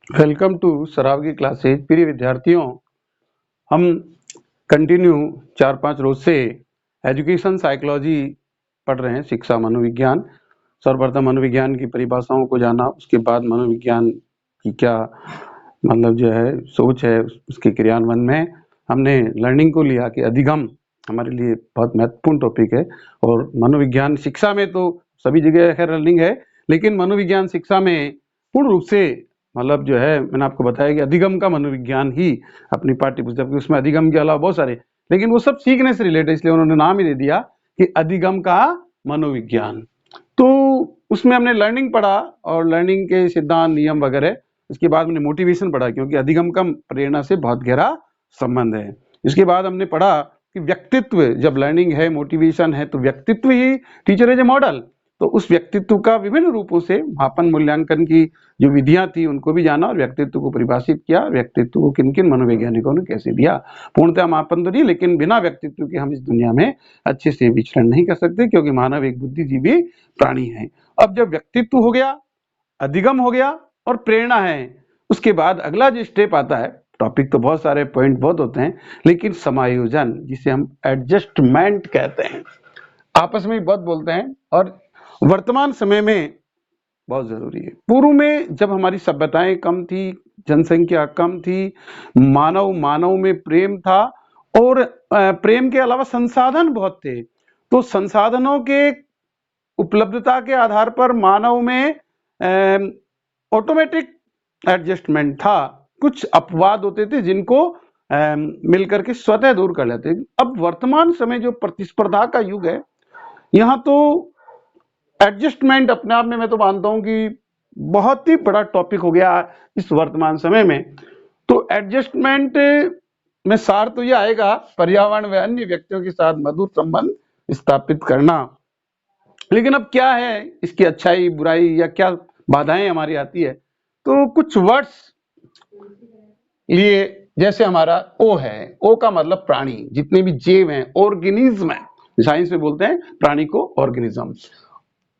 Welcome to सराव की classes. प्रिय विद्यार्थियों, हम कंटिन्यू 4-5 रोज से एजुकेशन साइकोलॉजी पढ़ रहे हैं, शिक्षा मनोविज्ञान। सर्वप्रथम मनोविज्ञान की परिभाषाओं को जाना, उसके बाद मनोविज्ञान की क्या मतलब जो है सोच है, उसके क्रियान्वयन में हमने लर्निंग को लिया कि अधिगम हमारे लिए बहुत महत्वपूर्ण टॉपिक है। और मनोविज्ञान शिक्षा में तो सभी जगह खैर लर्निंग है, लेकिन मनोविज्ञान शिक्षा में पूर्ण रूप से मतलब जो है मैंने आपको बताया कि अधिगम का मनोविज्ञान ही अपनी पाठ्य पुस्तक, उसमें अधिगम के अलावा बहुत सारे, लेकिन वो सब सीखने से रिलेटेड, इसलिए उन्होंने नाम ही दे दिया कि अधिगम का मनोविज्ञान। तो उसमें हमने लर्निंग पढ़ा और लर्निंग के सिद्धांत, नियम वगैरह। इसके बाद हमने मोटिवेशन पढ़ा, क्योंकि अधिगम का प्रेरणा से बहुत गहरा संबंध है। इसके बाद हमने पढ़ा कि व्यक्तित्व, जब लर्निंग है, मोटिवेशन है, तो व्यक्तित्व ही टीचर एज ए मॉडल। तो उस व्यक्तित्व का विभिन्न रूपों से मापन मूल्यांकन की जो विधियां थी उनको भी जाना और व्यक्तित्व को परिभाषित किया। व्यक्तित्व को किन किन मनोवैज्ञानिकों ने कैसे दिया, पूर्णतः मापन तो नहीं, लेकिन बिना व्यक्तित्व के हम इस दुनिया में अच्छे से विचरण नहीं कर सकते, क्योंकि मानव एक बुद्धिजीवी प्राणी है। अब जब व्यक्तित्व हो गया, अधिगम हो गया और प्रेरणा है, उसके बाद अगला जो स्टेप आता है, टॉपिक तो बहुत सारे, पॉइंट बहुत होते हैं, लेकिन समायोजन, जिसे हम एडजस्टमेंट कहते हैं, आपस में बहुत बोलते हैं और वर्तमान समय में बहुत जरूरी है। पूर्व में जब हमारी सभ्यताएं कम थी, जनसंख्या कम थी, मानव में प्रेम था और प्रेम के अलावा संसाधन बहुत थे, तो संसाधनों के उपलब्धता के आधार पर मानव में ऑटोमेटिक एडजस्टमेंट था। कुछ अपवाद होते थे जिनको मिलकर के स्वतः दूर कर लेते। अब वर्तमान समय जो प्रतिस्पर्धा का युग है, यहाँ तो एडजस्टमेंट अपने आप में मैं तो मानता हूं कि बहुत ही बड़ा टॉपिक हो गया इस वर्तमान समय में। तो एडजस्टमेंट में सार तो ये आएगा, पर्यावरण व अन्य व्यक्तियों के साथ मधुर संबंध स्थापित करना। लेकिन अब क्या है इसकी अच्छाई बुराई या क्या बाधाएं हमारी आती है, तो कुछ वर्ड्स लिए, जैसे हमारा ओ है, ओ का मतलब प्राणी, जितने भी जीव हैं, ऑर्गेनिज्म है, साइंस में बोलते हैं प्राणी को ऑर्गेनिज्म।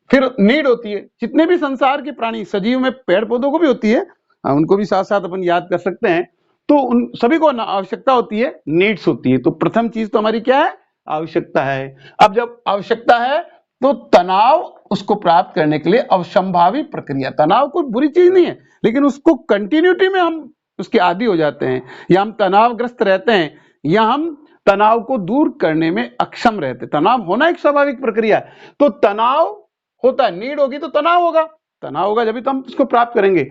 फिर नीड होती है, जितने भी संसार के प्राणी, सजीव में पेड़ पौधों को भी होती है, उनको भी साथ साथ अपन याद कर सकते हैं। तो उन सभी को आवश्यकता होती है, नीड्स होती है। तो प्रथम चीज तो हमारी क्या है, आवश्यकता है। अब जब आवश्यकता है तो तनाव उसको प्राप्त करने के लिए अवसंभावी प्रक्रिया, तनाव कोई बुरी चीज नहीं है, लेकिन उसको कंटिन्यूटी में हम उसके आदी हो जाते हैं, या हम तनावग्रस्त रहते हैं, या हम तनाव को दूर करने में अक्षम रहते। तनाव होना एक स्वाभाविक प्रक्रिया है। तो तनाव होता है, नीड होगी तो तनाव होगा जब भी तो हम उसको प्राप्त करेंगे।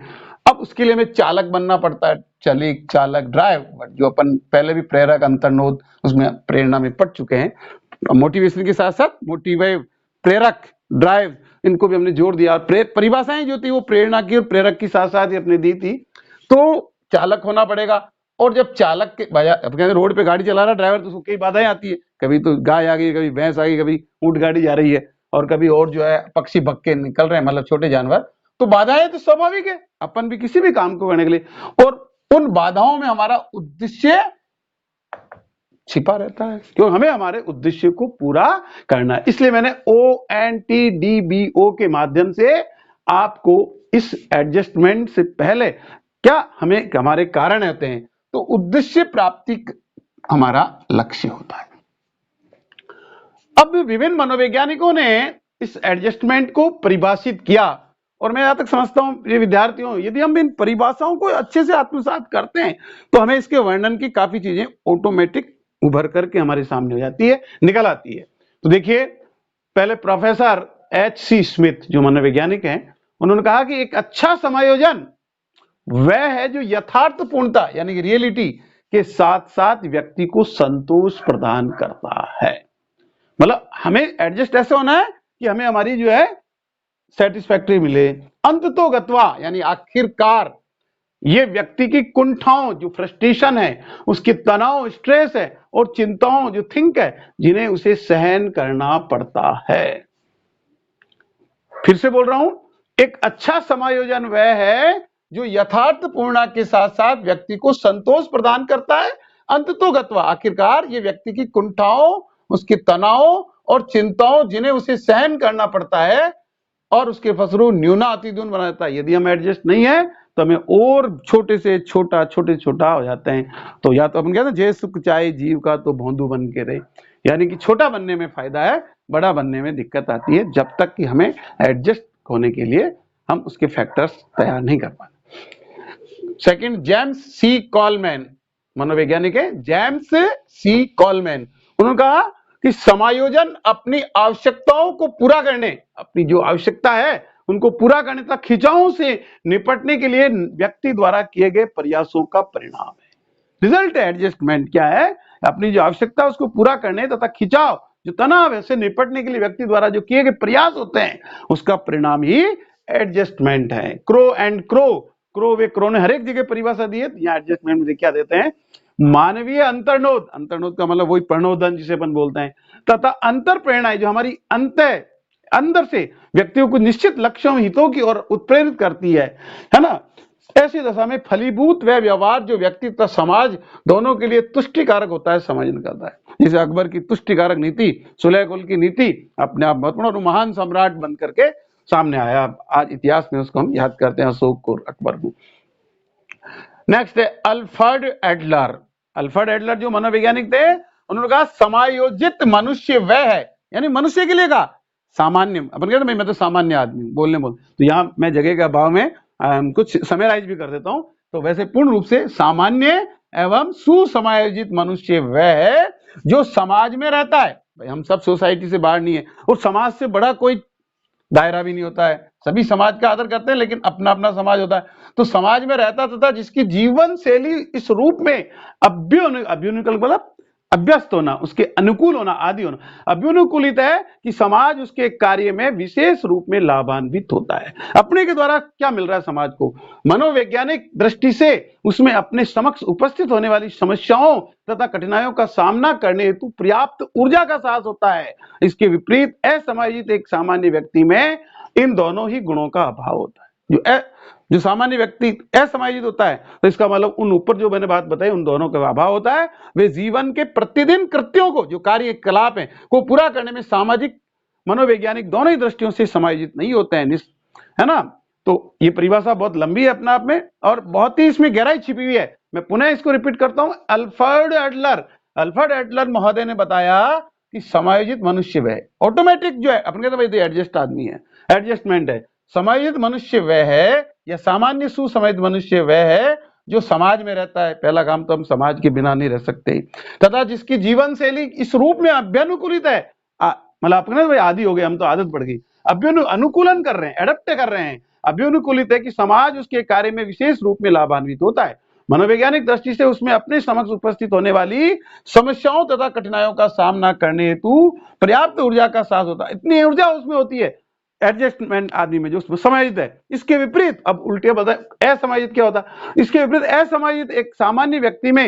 अब उसके लिए हमें चालक बनना पड़ता है, चलिक, चालक, ड्राइव, जो अपन पहले भी प्रेरक, अंतर्नोद, उसमें प्रेरणा में पढ़ चुके हैं। मोटिवेशन के साथ साथ मोटिवेट, प्रेरक, ड्राइव, इनको भी हमने जोड़ दिया। परिभाषाएं जो थी वो प्रेरणा की और प्रेरक की साथ साथ ही अपने दी थी। तो चालक होना पड़ेगा, और जब चालक के कहते रोड पे गाड़ी चला रहा ड्राइवर, तो उसको कई बाधाएं आती है, कभी तो गाय आ गई, कभी भैंस आ गई, कभी ऊंट गाड़ी जा रही है, और कभी और जो है पक्षी भग के निकल रहे हैं, मतलब छोटे जानवर। तो बाधाएं तो स्वाभाविक है अपन भी किसी भी काम को करने के लिए, और उन बाधाओं में हमारा उद्देश्य छिपा रहता है, क्यों, हमें हमारे उद्देश्य को पूरा करना है। इसलिए मैंने ONTDBO के माध्यम से आपको इस एडजस्टमेंट से पहले क्या हमें हमारे कारण होते हैं, तो उद्देश्य प्राप्ति हमारा लक्ष्य होता है। अब विभिन्न मनोवैज्ञानिकों ने इस एडजस्टमेंट को परिभाषित किया, और मैं यहां तक समझता हूं ये विद्यार्थियों, यदि हम इन परिभाषाओं को अच्छे से आत्मसात करते हैं तो हमें इसके वर्णन की काफी चीजें ऑटोमेटिक उभर करके हमारे सामने हो जाती है, निकल आती है। तो देखिए, पहले प्रोफेसर HC स्मिथ जो मनोवैज्ञानिक हैं, उन्होंने कहा कि एक अच्छा समायोजन वह है जो यथार्थपूर्णता यानी कि रियलिटी के साथ साथ व्यक्ति को संतोष प्रदान करता है। मतलब हमें एडजस्ट ऐसे होना है कि हमें हमारी जो है सेटिस्फैक्टरी मिले। अंततोगत्वा यानी आखिरकार ये व्यक्ति की कुंठाओं, जो फ्रस्ट्रेशन है, उसकी तनाव, स्ट्रेस है, और चिंताओं, जो थिंक है, जिन्हें उसे सहन करना पड़ता है। फिर से बोल रहा हूं, एक अच्छा समायोजन वह है जो यथार्थपूर्णता के साथ साथ व्यक्ति को संतोष प्रदान करता है। अंततोगत्वा आखिरकार ये व्यक्ति की कुंठाओं, उसके तनाव और चिंताओं, जिन्हें उसे सहन करना पड़ता है, और उसके फसरू न्यूना अतिदून बना देता है। यदि हम एडजस्ट नहीं है तो हमें और छोटे से छोटा हो जाते हैं। तो या तो अपन कहते हैं जे सुख चाहे जीव का तो भोंदू बन के रहे, यानी कि छोटा बनने में फायदा है, बड़ा बनने में दिक्कत आती है जब तक कि हमें एडजस्ट होने के लिए हम उसके फैक्टर्स तैयार नहीं कर पाते। सेकंड, जेम्स सी कॉलमैन, मनोवैज्ञानिक है जेम्स सी कॉलमैन। उन्होंने कहा कि समायोजन अपनी आवश्यकताओं को पूरा करने, अपनी जो आवश्यकता है उनको पूरा करने तक खिंचावों से निपटने के लिए व्यक्ति द्वारा किए गए प्रयासों का परिणाम है। रिजल्ट है एडजस्टमेंट क्या है, अपनी जो आवश्यकता है उसको पूरा करने तथा खिंचाव जो तनाव है उससे निपटने के लिए व्यक्ति द्वारा जो किए गए प्रयास होते हैं उसका परिणाम ही एडजस्टमेंट है। Crow and crow way crow ने हर एक जगह परिभाषा दी है, यहाँ एडजस्टमेंट में क्या देते हैं, मानवीय अंतर्नोद, अंतर्नोद का मतलब वही प्रणोदन जिसे अपन बोलते हैं, तथा अंतर प्रेरणाएं जो हमारी अंदर से व्यक्तियों को निश्चित लक्ष्यों हितों की ओर उत्प्रेरित करती है ना। ऐसी दशा में फलीभूत वह व्यवहार जो व्यक्ति तथा समाज दोनों के लिए तुष्टिकारक होता है समझ निकलता है। जैसे अकबर की तुष्टिकारक नीति, सुलह कुल की नीति अपने आप महत्वपूर्ण और महान सम्राट बन करके सामने आया। आज इतिहास में उसको हम याद करते हैं, अशोक और अकबर को। नेक्स्ट है अल्फ्रेड एडलर। अल्फ्रेड एडलर जो मनोवैज्ञानिक थे, उन्होंने कहा समायोजित मनुष्य वह है, यानी मनुष्य के लिए कहा सामान्य, अपन कहते हैं मैं तो सामान्य आदमी बोलने तो यहाँ मैं जगह के अभाव में कुछ समराइज भी कर देता हूं। तो वैसे पूर्ण रूप से सामान्य एवं सुसमायोजित मनुष्य वह है जो समाज में रहता है। भाई हम सब सोसाइटी से बाहर नहीं है और समाज से बड़ा कोई दायरा भी नहीं होता है, सभी समाज का आदर करते हैं लेकिन अपना अपना समाज होता है। तो समाज में रहता तथा जिसकी जीवन शैली इस रूप में मतलब अभ्यस्त होना, उसके अनुकूल होना, आदि होना, अभ्युनुकूलित है कि समाज उसके कार्य में विशेष रूप में लाभान्वित होता है। अपने के द्वारा क्या मिल रहा है समाज को, मनोवैज्ञानिक दृष्टि से उसमें अपने समक्ष उपस्थित होने वाली समस्याओं तथा कठिनाइयों का सामना करने हेतु पर्याप्त ऊर्जा का साहस होता है। इसके विपरीत असमायोजित एक सामान्य व्यक्ति में इन दोनों ही गुणों का अभाव होता है। जो सामान्य व्यक्ति असमायोजित होता है तो इसका मतलब उन ऊपर जो मैंने बात बताई उन दोनों का अभाव होता है। वे जीवन के प्रतिदिन कृत्यों को, जो कार्यकलाप हैं, को पूरा करने में सामाजिक मनोवैज्ञानिक दोनों ही दृष्टियों से समायोजित नहीं होते हैं, है ना। तो ये परिभाषा बहुत लंबी है अपने आप में और बहुत ही इसमें गहराई छिपी हुई है। मैं पुनः इसको रिपीट करता हूं, अल्फ्रेड एडलर महोदय ने बताया कि समायोजित मनुष्य वह ऑटोमेटिक जो है, अपन कहते भाई एडजस्ट आदमी है, एडजस्टमेंट है। समायोजित मनुष्य वह है या सामान्य सुसमायोजित मनुष्य वह है जो समाज में रहता है। पहला काम तो हम समाज के बिना नहीं रह सकते, तथा जिसकी जीवन शैली इस रूप में अभ्यानुकूलित है, मतलब अपने भाई आदि हो गए, हम तो आदत पड़ गई, अनुकूलन कर रहे हैं, एडप्ट कर रहे हैं, अभ्यानुकूलित है कि समाज उसके कार्य में विशेष रूप में लाभान्वित होता है। मनोवैज्ञानिक दृष्टि से उसमें अपने समक्ष उपस्थित होने वाली समस्याओं तथा कठिनाइयों का सामना करने हेतु पर्याप्त ऊर्जा का साहस होता है। इतनी ऊर्जा उसमें होती है एडजस्टमेंट आदमी में जो समायोजित है। इसके विपरीत अब उल्टे बताए असमायोजित क्या होता है, इसके विपरीत असमायोजित एक सामान्य व्यक्ति में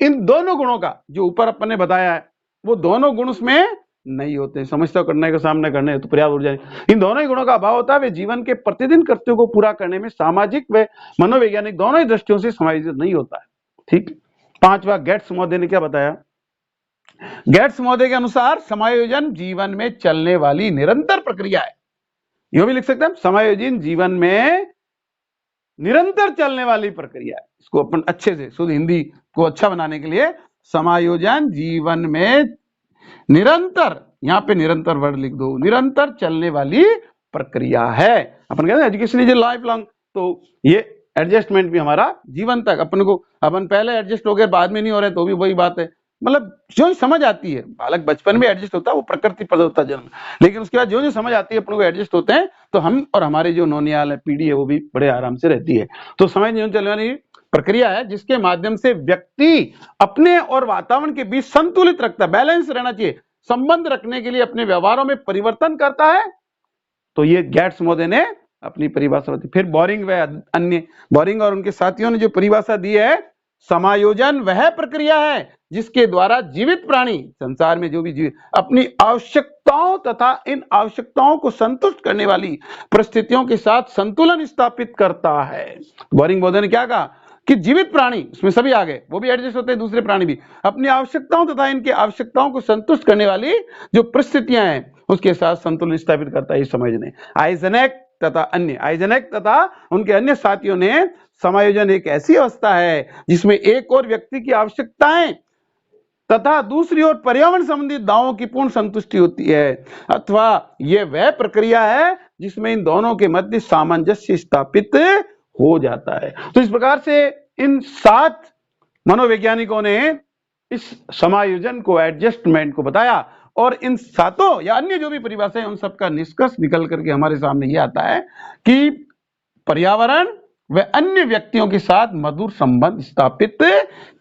इन दोनों गुणों का जो ऊपर अपन ने बताया है वो दोनों गुण उसमें नहीं होते। समस्या करने का सामना करने तो पर्याप्त ऊर्जा, इन दोनों ही गुणों का अभाव होता है। वे जीवन के प्रतिदिन कृत्यों को पूरा करने में सामाजिक व मनोवैज्ञानिक दोनों ही दृष्टियों से समायोजित नहीं होता है। ठीक। पांचवा, गेट्स महोदय ने क्या बताया, गेट्स महोदय के अनुसार समायोजन जीवन में चलने वाली निरंतर प्रक्रिया है। यह भी लिख सकते हैं, समायोजन जीवन में निरंतर चलने वाली प्रक्रिया है। इसको अपन अच्छे से शुद्ध हिंदी को अच्छा बनाने के लिए समायोजन जीवन में निरंतर, यहां पे निरंतर वर्ड लिख दो, निरंतर चलने वाली प्रक्रिया है। अपन कहते हैं education is a life long, तो ये एडजस्टमेंट भी हमारा जीवन तक, अपन पहले एडजस्ट हो गए बाद में नहीं हो रहे तो भी वही बात है। मतलब जो समझ आती है, बालक बचपन में एडजस्ट होता है, वो प्रकृति पर होता है जन्म, लेकिन उसके बाद जो समझ आती है अपन को एडजस्ट होते हैं, तो हम और हमारे जो नौनियाल है, पीढ़ी है, वो भी बड़े आराम से रहती है। तो समझ जीवन चलने वाली प्रक्रिया है जिसके माध्यम से व्यक्ति अपने और वातावरण के बीच संतुलित रखता है, बैलेंस रहना चाहिए, संबंध रखने के लिए अपने व्यवहारों में परिवर्तन करता है। तो ये गेट्स महोदय ने अपनी परिभाषा होती। फिर बोरिंग और उनके साथियों ने जो परिभाषा दी है, समायोजन वह प्रक्रिया है जिसके द्वारा जीवित प्राणी, संसार में जो भी जीवित, अपनी आवश्यकताओं तथा इन आवश्यकताओं को संतुष्ट करने वाली परिस्थितियों के साथ संतुलन स्थापित करता है। बोरिंग महोदय ने क्या कहा कि जीवित प्राणी, उसमें सभी आ गए, वो भी एडजस्ट होते हैं, दूसरे प्राणी भी, अपनी आवश्यकताओं तथा इनके आवश्यकताओं को संतुष्ट करने वाली जो परिस्थितियां हैं उसके साथ संतुलन स्थापित करता है, ये समझने। आइजनेक तथा अन्य, आइजनेक तथा उनके अन्य साथियों ने समायोजन एक ऐसी अवस्था है जिसमें एक और व्यक्ति की आवश्यकताएं तथा दूसरी ओर पर्यावरण संबंधी दावों की पूर्ण संतुष्टि होती है, अथवा यह वह प्रक्रिया है जिसमें इन दोनों के मध्य सामंजस्य स्थापित हो जाता है। तो इस प्रकार से इन 7 मनोवैज्ञानिकों ने इस समायोजन को, एडजस्टमेंट को बताया, और इन 7 या अन्य जो भी परिभाषा है उन सबका निष्कर्ष निकल करके हमारे सामने ये आता है कि पर्यावरण व अन्य व्यक्तियों के साथ मधुर संबंध स्थापित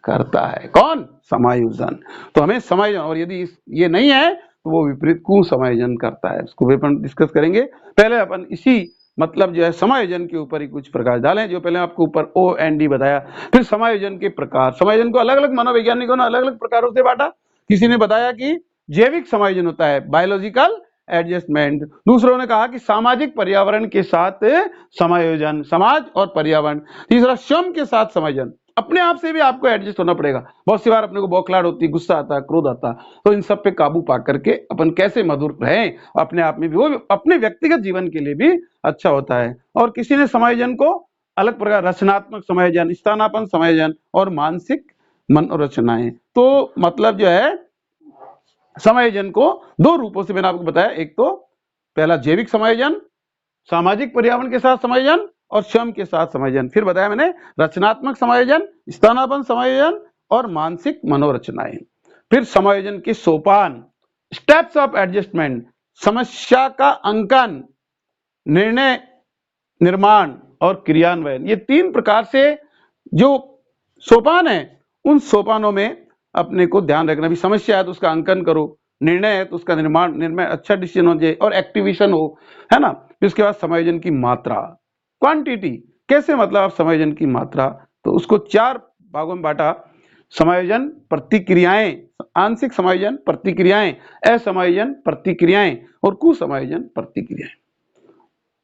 करता है। कौन? समायोजन। तो हमें समायोजन, और यदि ये नहीं है तो वो विपरीत कुसमायोजन करता है, उसको भी अपन डिस्कस करेंगे। पहले अपन इसी मतलब जो है समायोजन के ऊपर ही कुछ प्रकाश डालें। जो पहले आपको ऊपर OND बताया, फिर समायोजन के प्रकार। समायोजन को अलग अलग मनोवैज्ञानिकों ने अलग अलग प्रकारों से बांटा। किसी ने बताया कि जैविक समायोजन होता है, बायोलॉजिकल एडजस्टमेंट। दूसरों ने कहा कि सामाजिक पर्यावरण के साथ समायोजन, समाज और पर्यावरण। तीसरा, श्रम के साथ समायोजन, अपने आप से भी आपको एडजस्ट होना पड़ेगा। बहुत सी बार अपने को बौखलाहट होती, गुस्सा आता, क्रोध आता, तो इन सब पे काबू पा करके अपन कैसे मधुर रहें अपने आप में भी, वो अपने व्यक्तिगत जीवन के लिए भी अच्छा होता है। और किसी ने समायोजन को अलग प्रकार, रचनात्मक समायोजन, स्थानापन्न समायोजन और मानसिक मनोरचनाएं। तो मतलब जो है समायोजन को 2 रूपों से मैंने आपको बताया। एक तो पहला जैविक समायोजन, सामाजिक पर्यावरण के साथ समायोजन, और श्रम के साथ समायोजन। फिर बताया मैंने रचनात्मक समायोजन, स्थानापन्न समायोजन और मानसिक मनोरचनाएं। फिर समायोजन के सोपान, स्टेप्स ऑफ एडजस्टमेंट, समस्या का अंकन, निर्णय निर्माण और क्रियान्वयन। ये 3 प्रकार से जो सोपान है, उन सोपानों में अपने को ध्यान रखना भी। समस्या है तो उसका अंकन करो, निर्णय है तो उसका निर्णय अच्छा डिसीजन हो जाए और एक्टिवेशन हो, है ना। इसके बाद समायोजन की मात्रा, क्वांटिटी, कैसे मतलब आप समायोजन की मात्रा, तो उसको 4 भागों में बांटा। समायोजन प्रतिक्रियाएं, आंशिक समायोजन प्रतिक्रियाएं, असमायोजन प्रतिक्रियाएं और कुसमायोजन प्रतिक्रियाएं।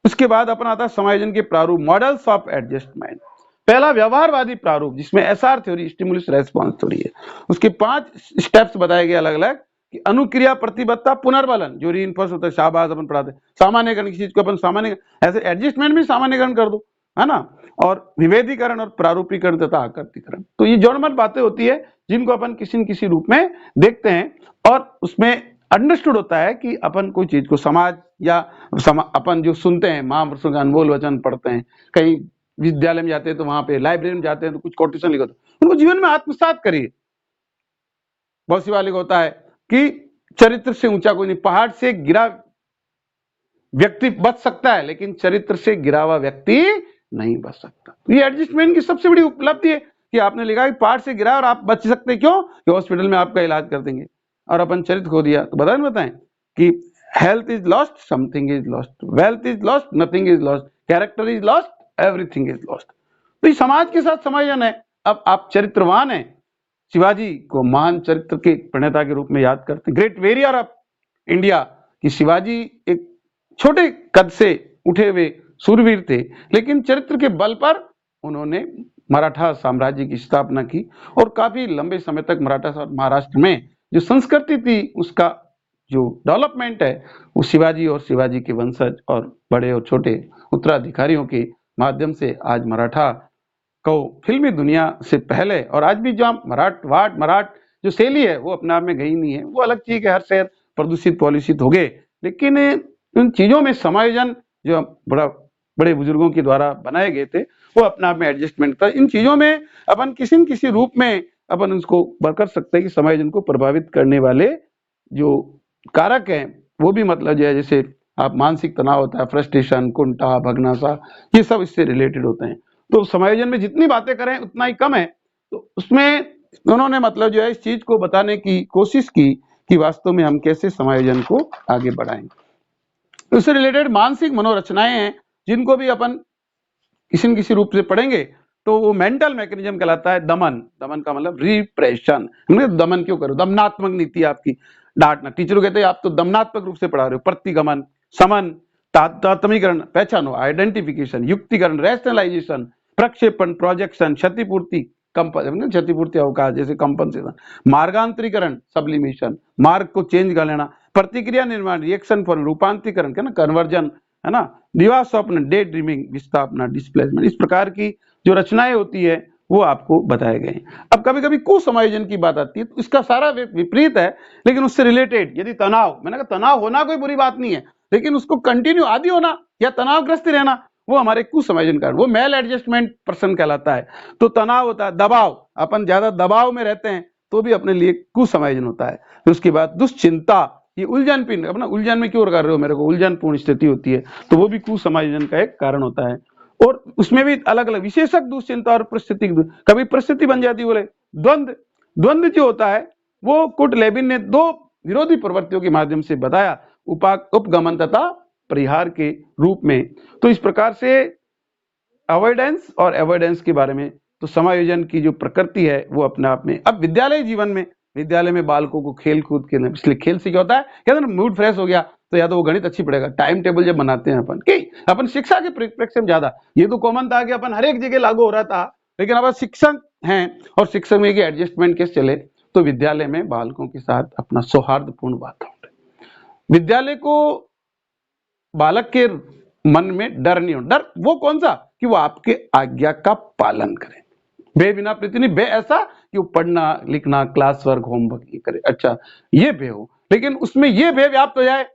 उसके बाद अपन आता है समायोजन के प्रारूप, मॉडल्स ऑफ एडजस्टमेंट। पहला व्यवहारवादी प्रारूप, जिसमें SR theory, stimulus response theory है। उसके 5 स्टेप्स बताए गए अलग अलग कि अनुक्रिया, प्रतिबद्धता, पुनर्बलन, जो रीइंफोर्स होता है, शाबाश अपन पढ़ाते, सामान्यकरण, किसी चीज को अपन सामान्य, ऐसे एडजस्टमेंट भी सामान्यकरण कर दो, है ना, और विभेदीकरण और प्रारूपीकरण तथा आकृतिकरण। तो ये जड़मन बातें होती है जिनको अपन किसी न किसी रूप में देखते हैं, और उसमें अंडरस्टूड होता है कि अपन कोई चीज को समाज या अपन जो सुनते हैं, महापुरुषों का अनमोल वचन पढ़ते हैं, कहीं विद्यालय में जाते हैं तो वहां पे, लाइब्रेरी में जाते हैं तो कुछ कोटेशन लिखो, उनको जीवन में आत्मसात करिए। बहुत सी वाले को होता है कि चरित्र से ऊंचा कोई नहीं, पहाड़ से गिरा व्यक्ति बच सकता है लेकिन चरित्र से गिरा हुआ व्यक्ति नहीं बच सकता। तो ये एडजस्टमेंट की सबसे बड़ी उपलब्धि है कि आपने लिखा कि पहाड़ से गिरा और आप बच सकते, क्यों? कि हॉस्पिटल में आपका इलाज कर देंगे, और अपन चरित्र खो दिया तो बताएं कि health is lost, something is lost, wealth is lost, nothing is lost, character is lost, everything is lost. तो ये समाज के साथ समायोजन है। अब आप चरित्रवान हैं, शिवाजी को महान चरित्र के प्रणेता के रूप में याद करते हैं, ग्रेट वेरियर ऑफ इंडिया, कि शिवाजी एक छोटे कद से उठे हुए सूरवीर थे, लेकिन चरित्र के बल पर उन्होंने मराठा साम्राज्य की स्थापना की, और काफी लंबे समय तक मराठा महाराष्ट्र में जो संस्कृति थी उसका जो डेवलपमेंट है वो शिवाजी और शिवाजी के वंशज और बड़े और छोटे उत्तराधिकारियों के माध्यम से आज मराठा को फिल्मी दुनिया से पहले, और आज भी जो मराठ जो शैली है वो अपने आप में गई नहीं है, वो अलग चीज है, हर शहर प्रदूषित पॉल्यूषित हो गए, लेकिन उन चीजों में समायोजन जो बड़े बुजुर्गों के द्वारा बनाए गए थे वो अपने आप में एडजस्टमेंट था। इन चीजों में अपन किसी न किसी रूप में अपन उसको कर सकते हैं कि समायोजन को प्रभावित करने वाले जो कारक हैं वो भी मतलब जो है, जैसे आप मानसिक तनाव होता है, फ्रस्ट्रेशन, कुंठा, भगनासा, ये सब इससे रिलेटेड होते हैं। तो समायोजन में जितनी बातें करें उतना ही कम है। तो उसमें उन्होंने मतलब जो है इस चीज को बताने की कोशिश की कि वास्तव में हम कैसे समायोजन को आगे बढ़ाएं। उससे रिलेटेड मानसिक मनोरचनाएं हैं जिनको भी अपन किसी न किसी रूप से पढ़ेंगे तो वो मेंटल मैकेनिज्म कहलाता है। दमन का मतलब रिप्रेशन। दमन क्यों करो? दमनात्मक नीति आपकी, डांटना। टीचर कहते हैं आप तो दमनात्मक रूप से पढ़ा रहे हो। प्रतिगमन, समन, तात्मीकरण, पहचानो, आइडेंटिफिकेशन, युक्तिकरण, रैशनलाइजेशन, प्रक्षेपण, प्रोजेक्शन, क्षतिपूर्ति, क्षतिपूर्ति अवकाश जैसे कंपनसेशन, मार्गांतरीकरण, सब्लिमेशन, मार्ग को चेंज कर लेना, प्रतिक्रिया निर्माण, रिएक्शन फॉर रूपांतरीकरण है ना, कन्वर्जन है ना, दिवा स्वप्न, डे ड्रीमिंग, विस्थापना, डिस्प्लेसमेंट, इस प्रकार की जो रचनाएं होती है वो आपको बताए गए हैं। अब कभी कभी कुसमायोजन की बात आती है तो इसका सारा विपरीत है, लेकिन उससे रिलेटेड यदि तनाव, मैंने कहा तनाव होना कोई बुरी बात नहीं है, लेकिन उसको कंटिन्यू आदि होना या तनावग्रस्त रहना वो हमारे कुसमायोजन कारण, वो मेल एडजस्टमेंट पर्सन कहलाता है। तो तनाव होता है, दबाव, अपन ज्यादा दबाव में रहते हैं तो भी अपने लिए कुसमायोजन होता है। फिर उसके बाद दुश्चिंता, ये उलझन पिन, अपना उलझन में क्यों कर रहे हो मेरे को, उलझन पूर्ण स्थिति होती है, तो वो भी कुसमायोजन का एक कारण होता है। और उसमें भी अलग अलग विशेषक दुश्चिंता और परिस्थिति, कभी परिस्थिति बन जाती, बोले द्वंद्व, द्वंद्व जो होता है वो कुट लेबिन ने दो विरोधी प्रवृत्तियों के माध्यम से बताया, उपगमन तथा परिहार के रूप में। तो इस प्रकार से अवॉइडेंस और एवॉइडेंस के बारे में, तो समायोजन की जो प्रकृति है वो अपने आप में। अब विद्यालय जीवन में, विद्यालय में बालकों को खेल कूद के, इसलिए खेल से क्या होता है, कहते हैं ना मूड फ्रेश हो गया तो या तो वो गणित अच्छी पड़ेगा, टाइम टेबल जब बनाते हैं अपन कि अपन शिक्षा के परिप्रेक्ष्य में ज्यादा, ये तो कॉमन था कि अपन हर एक जगह लागू हो रहा था, लेकिन अब शिक्षक हैं और शिक्षक में एडजस्टमेंट कैसे चले, तो विद्यालय में बालकों के साथ अपना सौहार्दपूर्ण वातावरण, विद्यालय को बालक के मन में डर नहीं हो, डर वो कौन सा कि वो आपके आज्ञा का पालन करे, बे बिना प्रीति नहीं, बे ऐसा कि वो पढ़ना लिखना क्लास वर्क होमवर्क ये करे, अच्छा ये बे हो, लेकिन उसमें ये बे व्याप्त हो जाए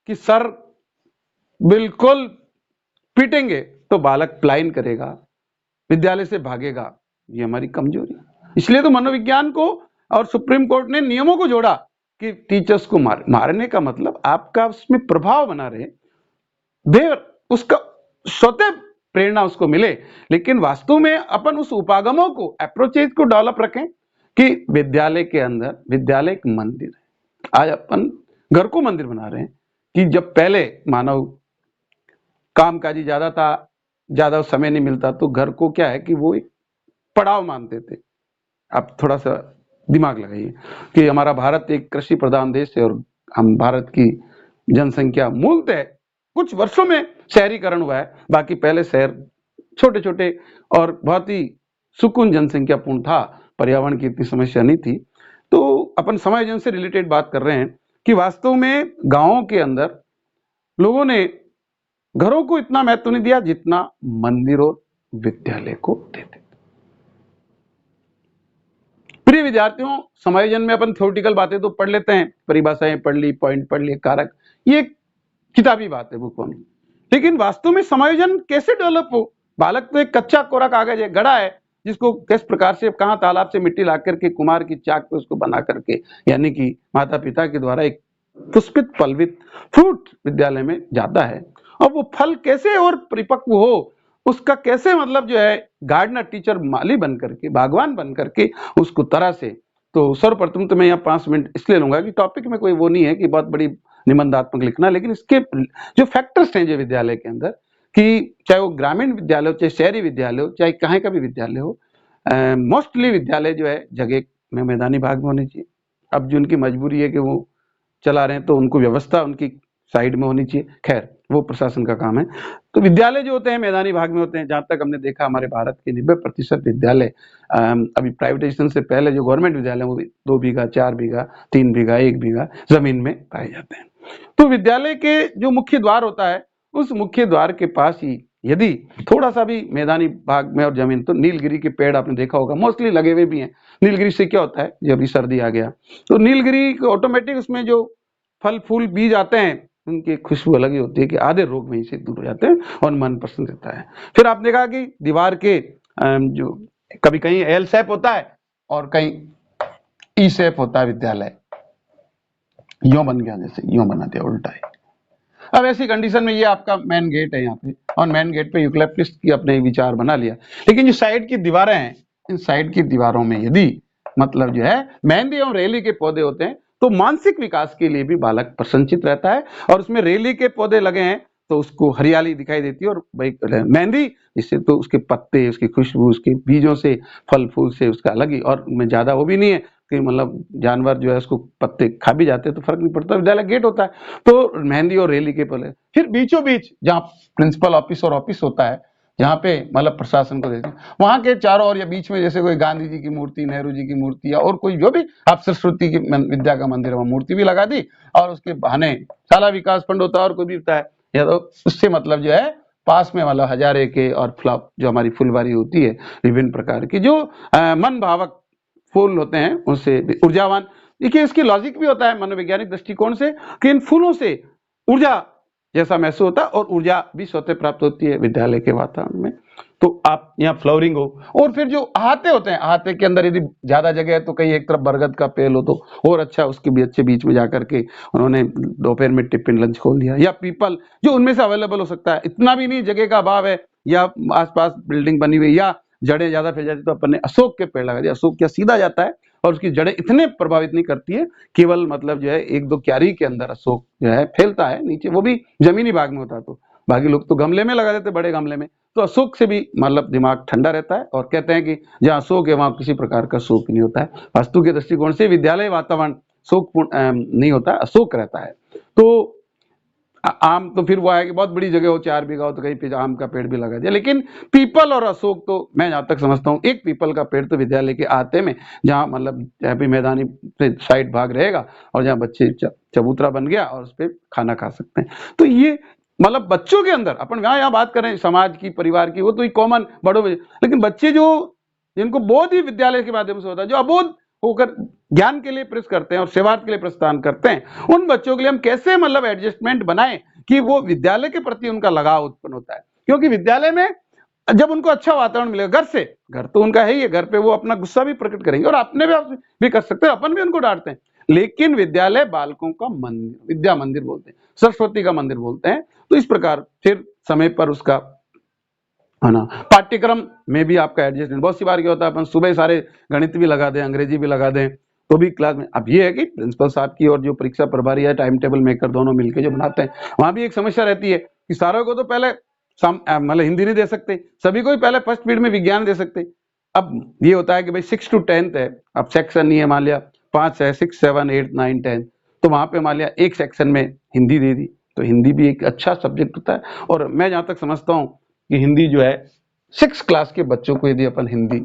कि सर बिल्कुल पीटेंगे तो बालक पलायन करेगा, विद्यालय से भागेगा, ये हमारी कमजोरी। इसलिए तो मनोविज्ञान को और सुप्रीम कोर्ट ने नियमों को जोड़ा कि टीचर्स को मारने का मतलब आपका उसमें प्रभाव बना रहे, उसका स्वतः प्रेरणा उसको मिले, लेकिन वास्तव में अपन उस उपागमों को, अप्रोचेज को डेवलप रखें कि विद्यालय के अंदर, विद्यालय एक मंदिर है। आज अपन घर को मंदिर बना रहे हैं कि जब पहले मानव कामकाजी ज्यादा था, ज्यादा समय नहीं मिलता, तो घर को क्या है कि वो एक पड़ाव मानते थे। आप थोड़ा सा दिमाग लगाइए कि हमारा भारत एक कृषि प्रधान देश है और हम भारत की जनसंख्या मूलतः कुछ वर्षों में शहरीकरण हुआ है, बाकी पहले शहर छोटे छोटे और बहुत ही सुकून जनसंख्या पूर्ण था, पर्यावरण की इतनी समस्या नहीं थी। तो अपन समायोजन से रिलेटेड बात कर रहे हैं कि वास्तव में गांवों के अंदर लोगों ने घरों को इतना महत्व नहीं दिया जितना मंदिर और विद्यालय को देते। प्रिय विद्यार्थियों, समायोजन में अपन थ्योरेटिकल बातें तो पढ़ लेते हैं, परिभाषाएं पढ़ ली, पॉइंट पढ़ लिए, कारक, ये किताबी बात है बुकों में, लेकिन वास्तव में समायोजन कैसे डेवलप हो। बालक तो एक कच्चा कोरा कागज है, गड़ा है, जिसको किस प्रकार से कहां तालाब से मिट्टी ला करके कुमार की चाक पे उसको बना करके, यानी कि माता पिता के द्वारा एक पुष्पित फलवित फ्रूट विद्यालय में जाता है, और वो फल कैसे और परिपक्व हो, उसका कैसे मतलब जो है गार्डनर, टीचर, माली बन करके, बागवान बन करके उसको तरह से। तो सर्वप्रथम तो मैं यहाँ 5 मिनट इसलिए लूंगा कि टॉपिक में कोई वो नहीं है कि बहुत बड़ी निबंधात्मक लिखना, लेकिन इसके जो फैक्टर्स हैं जो विद्यालय के अंदर, कि चाहे वो ग्रामीण विद्यालय हो, चाहे शहरी विद्यालय हो, चाहे कहीं का भी विद्यालय हो, मोस्टली विद्यालय जो है जगह में मैदानी भाग में होनी चाहिए। अब जो उनकी मजबूरी है कि वो चला रहे हैं तो उनको व्यवस्था उनकी साइड में होनी चाहिए, खैर वो प्रशासन का काम है। तो विद्यालय जो होते हैं मैदानी भाग में होते हैं। जहां तक हमने देखा हमारे भारत के 90% विद्यालय अभी प्राइवेटाइजेशन से पहले जो गवर्नमेंट विद्यालय वो 2 बीघा, 4 बीघा, 3 बीघा, 1 बीघा जमीन में पाए जाते हैं। तो विद्यालय के जो मुख्य द्वार होता है, उस मुख्य द्वार के पास ही यदि थोड़ा सा भी मैदानी भाग में और जमीन, तो नीलगिरी के पेड़ आपने देखा होगा, मोस्टली लगे हुए भी हैं। नीलगिरी से क्या होता है, जब भी सर्दी आ गया तो नीलगिरी ऑटोमेटिक उसमें जो फल फूल बीज आते हैं उनकी खुशबू अलग ही होती है कि आधे रोग वहीं से दूर हो जाते हैं और मन प्रसन्न रहता है। फिर आपने देखा कि दीवार के जो कभी कहीं एल शेप होता है और कहीं ई शेप होता है, विद्यालय यूं बन गया, जैसे यूं बना दिया उल्टा है। अब ऐसी कंडीशन में ये आपका मेन गेट है यहाँ पे, और मेन गेट पे यूकलिप्टस की अपने विचार बना लिया, लेकिन जो साइड की दीवारें हैं, इन साइड की दीवारों में यदि मतलब जो है मेहंदी और रेली के पौधे होते हैं तो मानसिक विकास के लिए भी बालक प्रसन्नचित रहता है। और उसमें रेली के पौधे लगे हैं तो उसको हरियाली दिखाई देती है, और भाई मेहंदी इससे तो उसके पत्ते, उसकी खुशबू, उसके बीजों से, फल फूल से उसका अलग ही, और में ज्यादा वो भी नहीं है कि मतलब जानवर जो है उसको पत्ते खा भी जाते हैं तो फर्क नहीं पड़ता, विद्यालय गेट होता है। तो मेहंदी और रेली के पौधे, फिर बीचों बीच जहाँ प्रिंसिपल ऑफिस और ऑफिस होता है, यहाँ पे मतलब प्रशासन को देते हैं। वहां के चारों ओर या बीच में जैसे कोई गांधी जी की मूर्ति, नेहरू जी की मूर्ति या और कोई जो भी आप सरस्वती की विद्या का मंदिर है वहां मूर्ति भी लगा दी, और उसके बहाने शाला विकास फंड होता है और कोई भी होता है, या तो उससे मतलब जो है पास में मतलब हजारे के और फ्लावर जो हमारी फुलवारी होती है विभिन्न प्रकार की जो मन भावक फूल होते हैं उनसे ऊर्जावान। देखिए इसकी लॉजिक भी होता है मनोवैज्ञानिक दृष्टिकोण से कि इन फूलों से ऊर्जा जैसा महसूस होता है और ऊर्जा भी स्वतः प्राप्त होती है विद्यालय के वातावरण में। तो आप यहाँ फ्लावरिंग हो, और फिर जो अहाते होते हैं, अहाते के अंदर यदि ज्यादा जगह है तो कहीं एक तरफ बरगद का पेड़ हो तो और अच्छा, उसके भी अच्छे बीच में जाकर के उन्होंने दोपहर में टिफिन लंच खोल दिया, या पीपल जो उनमें से अवेलेबल हो सकता है, इतना भी नहीं जगह का अभाव है या आसपास बिल्डिंग बनी हुई या जड़ें ज्यादा फैल जाती तो अपन ने अशोक के पेड़ लगा दिया। अशोक क्या सीधा जाता है और उसकी जड़ें इतने प्रभावित नहीं करती है, केवल मतलब जो है एक दो क्यारी के अंदर अशोक जो है फैलता है नीचे, वो भी जमीनी भाग में होता है, तो बाकी लोग तो गमले में लगा देते बड़े गमले में। तो अशोक से भी मतलब दिमाग ठंडा रहता है, और कहते हैं कि जहाँ अशोक है वहां किसी प्रकार का शोक नहीं होता है। वास्तु के दृष्टिकोण से विद्यालय वातावरण शोकपूर्ण नहीं होता, अशोक रहता है। तो आम तो फिर वो है कि बहुत बड़ी जगह हो, 4 बीघा हो तो कहीं पे आम का पेड़ भी लगा दिया, लेकिन पीपल और अशोक तो मैं जहां तक समझता हूँ एक पीपल का पेड़ तो विद्यालय के आते में, जहां मतलब जहाँ भी मैदानी साइड भाग रहेगा और जहाँ बच्चे चबूतरा बन गया और उस पर खाना खा सकते हैं। तो ये मतलब बच्चों के अंदर अपन यहाँ बात करें समाज की, परिवार की, वो तो कॉमन बड़ों में, लेकिन बच्चे जो जिनको बोध ही विद्यालय के माध्यम से होता है, जो अबोध होकर ज्ञान के लिए प्रेस करते हैं और सेवार्थ के लिए प्रस्थान करते हैं, उन बच्चों के लिए हम कैसे मतलब एडजस्टमेंट बनाएं कि वो विद्यालय के प्रति उनका लगाव उत्पन्न होता है। क्योंकि विद्यालय में जब उनको अच्छा वातावरण मिलेगा, घर से, घर तो उनका है ही है, घर पे वो अपना गुस्सा भी प्रकट करेंगे और अपने भी कर सकते हैं, अपन भी उनको डांटते हैं, लेकिन विद्यालय बालकों का मंदिर, विद्या मंदिर बोलते हैं, सरस्वती का मंदिर बोलते हैं। तो इस प्रकार फिर समय पर उसका है ना पाठ्यक्रम में भी आपका एडजस्टमेंट, बहुत सी बार क्या होता है अपन सुबह सारे गणित भी लगा दें, अंग्रेजी भी लगा दें, तो भी क्लास में अब ये है कि प्रिंसिपल साहब की और जो परीक्षा प्रभारी है, टाइम टेबल मेकर, दोनों मिलकर जो बनाते हैं, वहां भी एक समस्या रहती है कि सारों को तो पहले मतलब हिंदी नहीं दे सकते, सभी को ही पहले फर्स्ट पीरियड में विज्ञान दे सकते। अब ये होता है कि भाई 6 to 10 है, अब सेक्शन नहीं है, मान लिया 5 है, 6, 7, 8, 9, 10, तो वहां पे मान लिया एक सेक्शन में हिंदी दे दी, तो हिंदी भी एक अच्छा सब्जेक्ट होता है। और मैं जहां तक समझता हूँ कि हिंदी जो है 6 क्लास के बच्चों को यदि अपन हिंदी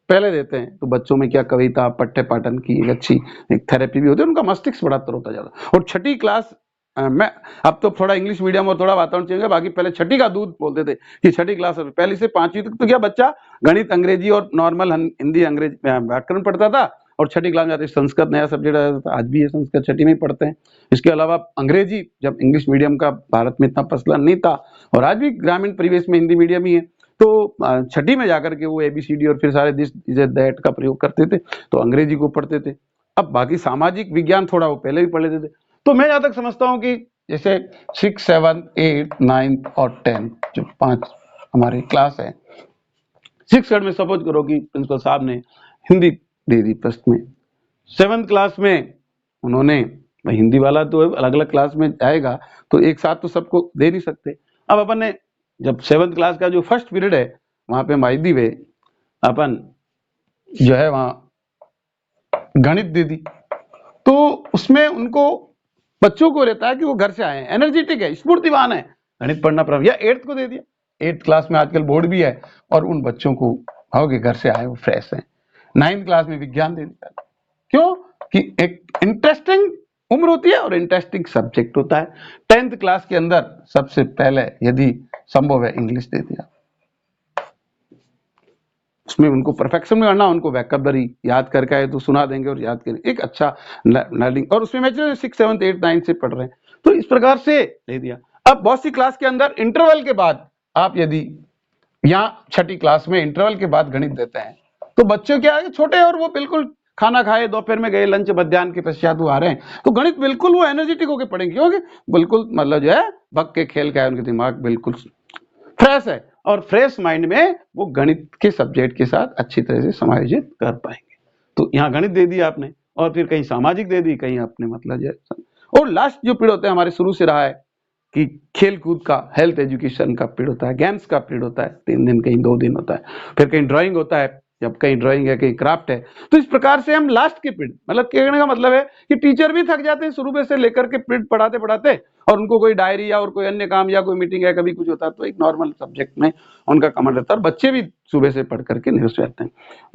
पहले देते हैं तो बच्चों में क्या कविता, पठ्य पाठन की एक अच्छी एक थेरेपी भी होती है, उनका मस्तिष्क बड़ा होता जाता। और छठी क्लास मैं अब तो थोड़ा इंग्लिश मीडियम और थोड़ा वातावरण चेंज है, बाकी पहले छठी का दूध बोलते थे कि छठी क्लास पहली से 5वीं तक तो क्या बच्चा गणित, अंग्रेजी और नॉर्मल हिंदी अंग्रेजी व्याकरण पढ़ता था, और छठी क्लास में जाते संस्कृत नया सब्जेक्ट आया था, आज भी ये संस्कृत छठी में ही पढ़ते हैं। इसके अलावा अंग्रेजी, जब इंग्लिश मीडियम का भारत में इतना प्रचलन नहीं था, और आज भी ग्रामीण परिवेश में हिंदी मीडियम ही है, तो छठी में जाकर के वो ABCD और फिर सारे दिस दैट का प्रयोग करते थे, तो अंग्रेजी को पढ़ते थे। अब बाकी सामाजिक विज्ञान थोड़ा वो पहले भी पढ़ लेते थे। तो मैं जहां तक समझता हूँ कि जैसे 6, 7, 8, 9 और 10 जो 5 हमारी क्लास है, 6 ग्रेड में सपोज करो कि प्रिंसिपल साहब ने हिंदी दे दी प्रश्न में, 7th क्लास में उन्होंने, हिंदी वाला तो अलग अलग क्लास में जाएगा तो एक साथ तो सबको दे नहीं सकते। अब अपन ने जब 7th क्लास का जो फर्स्ट पीरियड है वहां पे माइदी वे अपन जो है वहां गणित दे दी, तो उसमें उनको बच्चों को रहता है कि वो घर से आए हैं, एनर्जेटिक है, स्फूर्तिवान है, गणित पढ़ना प्रारंभ, या 8th को दे दिया, 8th क्लास में आजकल बोर्ड भी है और उन बच्चों को आओ कि घर से आए वो फ्रेश हैं। 9th क्लास में विज्ञान दे दिया, क्यों कि एक इंटरेस्टिंग उम्र होती है और इंटरेस्टिंग सब्जेक्ट होता है। 10th क्लास के अंदर सबसे पहले यदि संभव है इंग्लिश दे दिया, उसमें उनको परफेक्शन में करना, उनको वैकेबलरी याद करके आए तो सुना देंगे और याद करेंगे, एक अच्छा लर्निंग, और उसमें मैं 6, 7, 8, 9 से पढ़ रहे हैं, तो इस प्रकार से दे दिया। अब बहुत सी क्लास के अंदर इंटरवल के बाद आप यदि यहाँ छठी क्लास में इंटरवल के बाद गणित देते हैं तो बच्चे क्या है छोटे और वो बिल्कुल खाना खाए, दोपहर में गए, लंच मध्याह्न के पश्चात वो आ रहे हैं, तो गणित बिल्कुल वो एनर्जेटिक होकर पढ़ेंगे, क्योंकि बिल्कुल मतलब जो है भग के खेल का है, उनके दिमाग बिल्कुल फ्रेश है, और फ्रेश माइंड में वो गणित के सब्जेक्ट के साथ अच्छी तरह से समायोजित कर पाएंगे। तो यहाँ गणित दे दिया आपने, और फिर कहीं सामाजिक दे दी, कहीं आपने मतलब जो, और लास्ट जो पीरियड होता है हमारे शुरू से रहा है कि खेल कूद का, हेल्थ एजुकेशन का पीरियड होता है, गेम्स का पीरियड होता है, 3 दिन कहीं 2 दिन होता है, फिर कहीं ड्राइंग होता है, जब कहीं ड्राइंग है कहीं क्राफ्ट है। तो इस प्रकार से हम लास्ट के पीरियड, मतलब कहने का मतलब है कि टीचर भी थक जाते हैं शुरू में से लेकर के पीरियड पढ़ाते पढ़ाते, और उनको कोई डायरी या और कोई अन्य काम या कोई मीटिंग है, कभी कुछ होता है, तो एक नॉर्मल सब्जेक्ट में उनका कमांड रहता है और बच्चे भी सुबह से पढ़ करके निरस्त रहते हैं।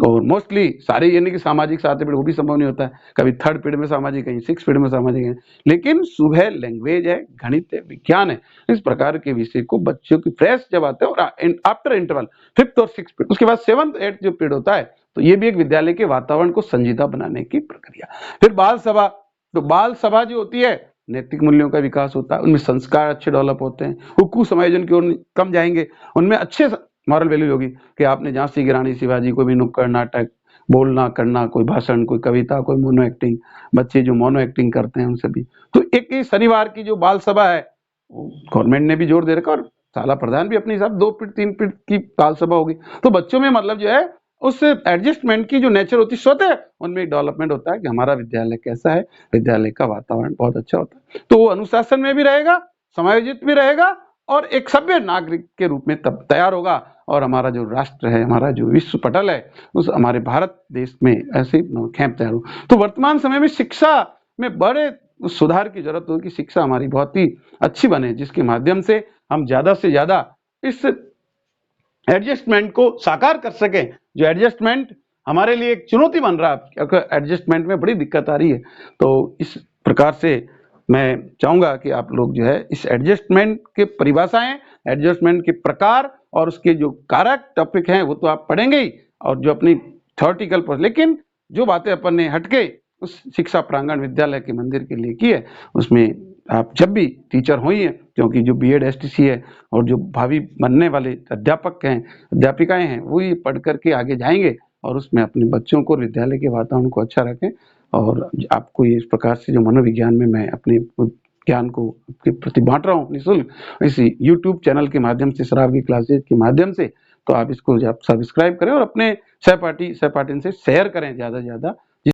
और मोस्टली सारे यानी कि सामाजिक 7 पीरियड वो भी संभव नहीं होता है, कभी 3rd पीरियड में सामाजिक, कहीं 6th पीरियड में सामाजिक है, लेकिन सुबह लैंग्वेज है, गणित है, विज्ञान है, इस प्रकार के विषय को बच्चों की फ्रेश जब आते हैं और आफ्टर इंटरवल 5th और 6th पीरियड, उसके बाद 7th 8th जो पीरियड होता है, तो ये भी एक विद्यालय के वातावरण को संजीदा बनाने की प्रक्रिया। फिर बाल सभा, तो बाल सभा जो होती है, नैतिक मूल्यों का विकास होता है, उनमें संस्कार अच्छे डेवलप होते हैं, वो कुसमायोजन की ओर कम जाएंगे, उनमें अच्छे मॉरल वैल्यूज होगी कि आपने झांसी की रानी शिवाजी को भी नुक्कड़ नाटक, बोलना करना, कोई भाषण, कोई कविता, कोई मोनो एक्टिंग, बच्चे जो मोनो एक्टिंग करते हैं उनसे भी। तो एक ये शनिवार की जो बाल सभा है, गवर्नमेंट ने भी जोर दे रखा और शाला प्रधान भी अपने हिसाब 2 पीरियड 3 पीरियड की बाल सभा होगी, तो बच्चों में मतलब जो है उस एडजस्टमेंट की जो नेचर होती है स्वतः उनमें एक डेवलपमेंट होता है कि हमारा विद्यालय कैसा है, विद्यालय का वातावरण बहुत अच्छा होता है, तो वो अनुशासन में भी रहेगा, समायोजित भी रहेगा और एक सभ्य नागरिक के रूप में तब तैयार होगा और हमारा जो राष्ट्र है, हमारा जो विश्व पटल है, उस हमारे भारत देश में ऐसे खेप तैयार हो। तो वर्तमान समय में शिक्षा में बड़े सुधार की जरूरत होगी, शिक्षा हमारी बहुत ही अच्छी बने, जिसके माध्यम से हम ज्यादा से ज्यादा इस एडजस्टमेंट को साकार कर सकें, जो एडजस्टमेंट हमारे लिए एक चुनौती बन रहा है, क्योंकि एडजस्टमेंट में बड़ी दिक्कत आ रही है। तो इस प्रकार से मैं चाहूंगा कि आप लोग जो है इस एडजस्टमेंट के परिभाषाएं, एडजस्टमेंट के प्रकार और उसके जो कारक टॉपिक हैं वो तो आप पढ़ेंगे ही, और जो अपनी थ्योरेटिकल पर, लेकिन जो बातें अपन ने हटके उस शिक्षा प्रांगण विद्यालय के मंदिर के लिए की है, उसमें आप जब भी टीचर हुई हैं, क्योंकि जो बीएड एसटीसी है और जो भावी बनने वाले अध्यापक हैं, अध्यापिकाएं हैं, वो ये पढ़ करके आगे जाएंगे और उसमें अपने बच्चों को, विद्यालय के वातावरण को अच्छा रखें। और आपको ये इस प्रकार से जो मनोविज्ञान में मैं अपने ज्ञान को आपके प्रति बांट रहा हूँ निःशुल्क, इसी यूट्यूब चैनल के माध्यम से, सराव की क्लासेज के माध्यम से, तो आप इसको आप सब्सक्राइब करें और अपने सहपाठी से शेयर करें ज़्यादा से ज़्यादा,